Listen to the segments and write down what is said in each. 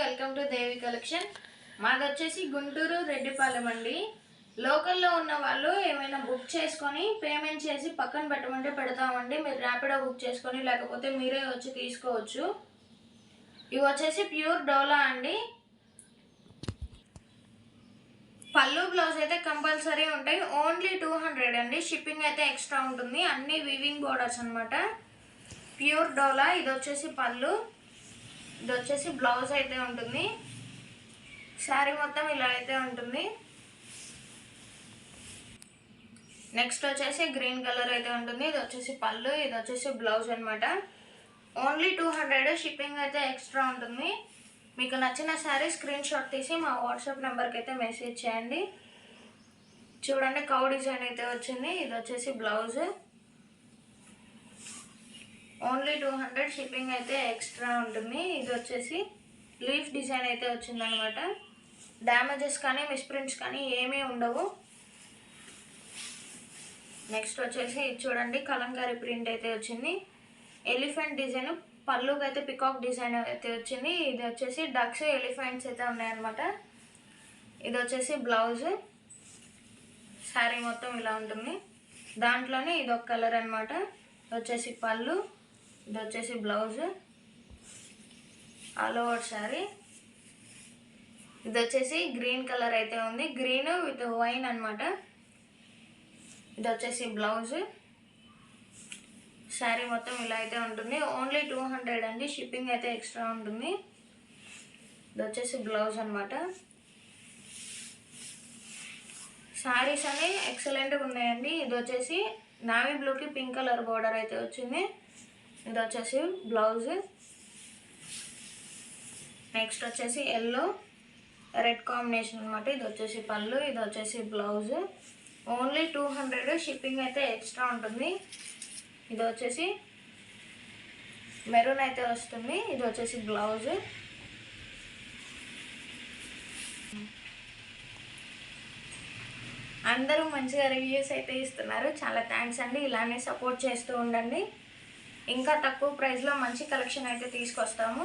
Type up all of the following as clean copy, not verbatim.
Welcome to Devi collection. మాది వచ్చేసి గుంటూరు రెడ్డిపాలెం అండి. లోకల్లో ఉన్న వాళ్ళు ఏమైనా బుక్ చేసుకొని పేమెంట్ చేసి పక్కన పెట్టమంటే పెడతామండి. మీరు ర్యాపిడో బుక్ చేసుకొని లేకపోతే మీరే వచ్చి తీసుకోవచ్చు. ఇవి వచ్చేసి ప్యూర్ డోలా అండి. పళ్ళు బ్లౌజ్ అయితే కంపల్సరీ ఉంటాయి. ఓన్లీ 200 అండి. షిప్పింగ్ అయితే ఎక్స్ట్రా ఉంటుంది. అన్ని వీవింగ్ బోర్డర్స్ అనమాట. ప్యూర్ డోలా. ఇది వచ్చేసి పళ్ళు, ఇది వచ్చేసి బ్లౌజ్ అయితే ఉంటుంది. శారీ మొత్తం ఇలా అయితే ఉంటుంది. నెక్స్ట్ వచ్చేసి గ్రీన్ కలర్ అయితే ఉంటుంది. ఇది వచ్చేసి పళ్ళు, ఇది వచ్చేసి బ్లౌజ్ అనమాట. ఓన్లీ 200. షిప్పింగ్ అయితే ఎక్స్ట్రా ఉంటుంది. మీకు నచ్చిన శారీ స్క్రీన్ షాట్ తీసి మా వాట్సాప్ నెంబర్కి అయితే మెసేజ్ చేయండి. చూడండి, కౌ డిజైన్ అయితే వచ్చింది. ఇది వచ్చేసి బ్లౌజ్. ఓన్లీ 200. షిప్పింగ్ అయితే ఎక్స్ట్రా ఉంటుంది. ఇది వచ్చేసి లీఫ్ డిజైన్ అయితే వచ్చిందనమాట. డ్యామేజెస్ కానీ మిస్ప్రింట్స్ కానీ ఏమీ ఉండవు. నెక్స్ట్ వచ్చేసి ఇది చూడండి, కలంకారీ ప్రింట్ అయితే వచ్చింది. ఎలిఫెంట్ డిజైన్, పళ్ళుకి అయితే పికాక్ డిజైన్ అయితే వచ్చింది. ఇది వచ్చేసి డక్స్, ఎలిఫెంట్స్ అయితే ఉన్నాయన్నమాట. ఇది వచ్చేసి బ్లౌజ్. శారీ మొత్తం ఇలా ఉంటుంది. దాంట్లోనే ఇది ఒక కలర్ అనమాట. వచ్చేసి పళ్ళు, ఇది వచ్చేసి బ్లౌజ్, ఆల్ ఓవర్ శారీ. ఇది వచ్చేసి గ్రీన్ కలర్ అయితే ఉంది. గ్రీన్ విత్ వైన్ అనమాట. ఇది వచ్చేసి బ్లౌజ్. శారీ మొత్తం ఇలా అయితే ఉంటుంది. ఓన్లీ 200 అండి. షిప్పింగ్ అయితే ఎక్స్ట్రా ఉంటుంది. ఇది వచ్చేసి బ్లౌజ్ అనమాట. శారీస్ అన్ని ఎక్సలెంట్గా ఉన్నాయండి. ఇది వచ్చేసి నావీ బ్లూకి పింక్ కలర్ బోర్డర్ అయితే వచ్చింది. ఇది వచ్చేసి బ్లౌజ్. నెక్స్ట్ వచ్చేసి ఎల్లో రెడ్ కాంబినేషన్ అనమాట. ఇది వచ్చేసి పళ్ళు, ఇది వచ్చేసి బ్లౌజ్. ఓన్లీ 200. షిప్పింగ్ అయితే ఎక్స్ట్రా ఉంటుంది. ఇది వచ్చేసి మెరూన్ అయితే వస్తుంది. ఇది వచ్చేసి బ్లౌజ్. అందరూ మంచిగా రివ్యూస్ అయితే ఇస్తున్నారు. చాలా థ్యాంక్స్ అండి. ఇలానే సపోర్ట్ చేస్తూ ఉండండి. ఇంకా తక్కువ ప్రైస్లో మంచి కలెక్షన్ అయితే తీసుకొస్తాము.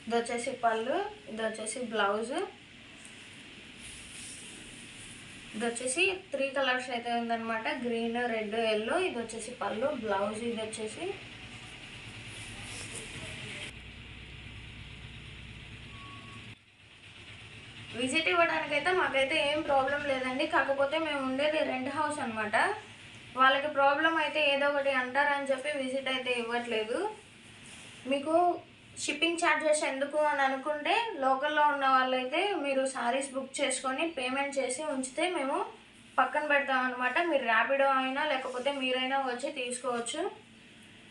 ఇది వచ్చేసి పళ్ళు, ఇది వచ్చేసి బ్లౌజ్. ఇది వచ్చేసి 3 కలర్స్ అయితే ఉందన్నమాట. Green, red, yellow. ఇది వచ్చేసి పళ్ళు, బ్లౌజ్. ఇది వచ్చేసి విజిట్ ఇవ్వడానికైతే మాకైతే ఏం ప్రాబ్లం లేదండి. కాకపోతే మేము ఉండేది రెంట్ హౌస్ అనమాట. వాళ్ళకి ప్రాబ్లం అయితే ఏదో ఒకటి అంటారని చెప్పి విజిట్ అయితే ఇవ్వట్లేదు. మీకు షిప్పింగ్ ఛార్జెస్ ఎందుకు అని అనుకుంటే లోకల్లో ఉన్న వాళ్ళైతే మీరు సారీస్ బుక్ చేసుకొని పేమెంట్ చేసి ఉంచితే మేము పక్కన పెడతాం అనమాట. మీరు ర్యాపిడో అయినా లేకపోతే మీరైనా వచ్చి తీసుకోవచ్చు.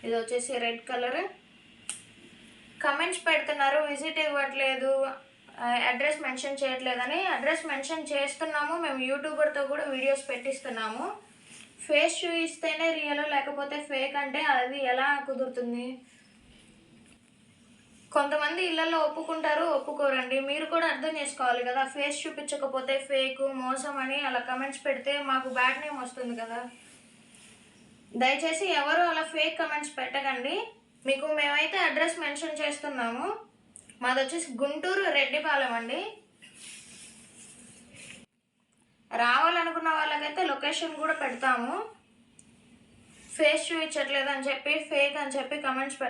ఇది వచ్చేసి రెడ్ కలర్. కమెంట్స్ పెడుతున్నారు విజిట్ ఇవ్వట్లేదు, అడ్రస్ మెన్షన్ చేయట్లేదని. అడ్రస్ మెన్షన్ చేస్తున్నాము. మేము యూట్యూబర్తో కూడా వీడియోస్ పెట్టిస్తున్నాము. ఫేస్ చూపిస్తేనే రియల్, లేకపోతే ఫేక్ అంటే అది ఎలా కుదురుతుంది? కొంతమంది ఇళ్లలో ఒప్పుకుంటారు, ఒప్పుకోరండి. మీరు కూడా అర్థం చేసుకోవాలి కదా. ఫేస్ చూపించకపోతే ఫేక్, మోసం అని అలా కమెంట్స్ పెడితే మాకు బ్యాడ్ నేమ్ వస్తుంది కదా. దయచేసి ఎవరు అలా ఫేక్ కమెంట్స్ పెట్టకండి. మీకు మేమైతే అడ్రస్ మెన్షన్ చేస్తున్నాము. మాది వచ్చేసి గుంటూరు రెడ్డిపాలెం అండి. రావాలనుకున్న వాళ్ళకైతే లొకేషన్ కూడా పెడతాము. ఫేస్ చూపించట్లేదు అని చెప్పి ఫేక్ అని చెప్పి కమెంట్స్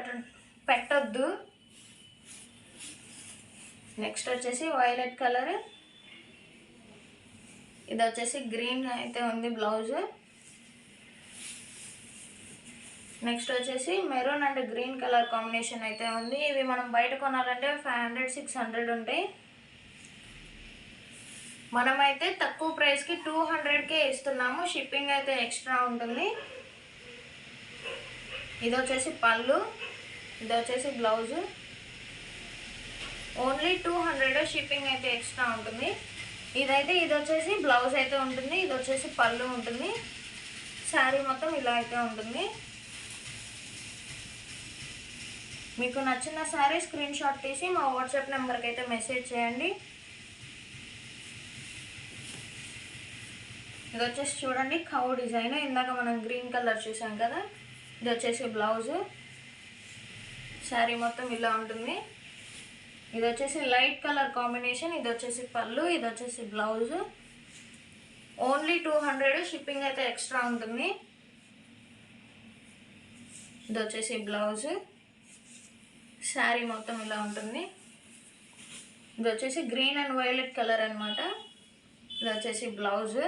పెట్టొద్దు. నెక్స్ట్ వచ్చేసి వైలెట్ కలర్. ఇది వచ్చేసి గ్రీన్ అయితే ఉంది బ్లౌజ్. నెక్స్ట్ వచ్చేసి maroon and green colour combination అయితే ఉంది. ఇవి మనం బయట కొనాలంటే 500-600 ఉంటాయి. మనమైతే తక్కువ ప్రైస్కి 200కే ఇస్తున్నాము. షిప్పింగ్ అయితే ఎక్స్ట్రా ఉంటుంది. ఇది వచ్చేసి పళ్ళు, ఇది వచ్చేసి బ్లౌజ్. ఓన్లీ 200. షిప్పింగ్ అయితే ఎక్స్ట్రా ఉంటుంది. ఇది వచ్చేసి బ్లౌజ్ అయితే ఉంటుంది. ఇది వచ్చేసి పళ్ళు ఉంటుంది. శారీ మొత్తం ఇలా అయితే ఉంటుంది. మీకు నచ్చిన శారీ స్క్రీన్ షాట్ తీసి మా వాట్సాప్ నెంబర్కి అయితే మెసేజ్ చేయండి. ఇది వచ్చేసి చూడండి, కౌ డిజైన్. ఇందాక మనం గ్రీన్ కలర్ చూసాం కదా. ఇది వచ్చేసి బ్లౌజ్. శారీ మొత్తం ఇలా ఉంటుంది. ఇది వచ్చేసి లైట్ కలర్ కాంబినేషన్, ఇది వచ్చేసి పళ్ళు, ఇది వచ్చేసి బ్లౌజ్. ఓన్లీ 200, షిప్పింగ్ అయితే ఎక్స్ట్రా ఉంటుంది. ఇది వచ్చేసి బ్లౌజ్, శారీ మొత్తం ఇలా ఉంటుంది. ఇది వచ్చేసి గ్రీన్ అండ్ వైలెట్ కలర్ అనమాట. ఇది వచ్చేసి బ్లౌజ్.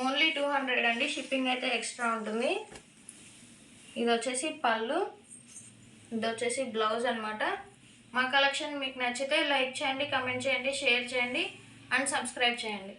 ఓన్లీ 200 అండి, షిప్పింగ్ అయితే ఎక్స్ట్రా ఉంటుంది. ఇది వచ్చేసి పళ్ళు, ఇది వచ్చేసి బ్లౌజ్ అనమాట. మా కలెక్షన్ మీకు నచ్చితే లైక్ చేయండి, కమెంట్ చేయండి, షేర్ చేయండి అండ్ సబ్స్క్రైబ్ చేయండి.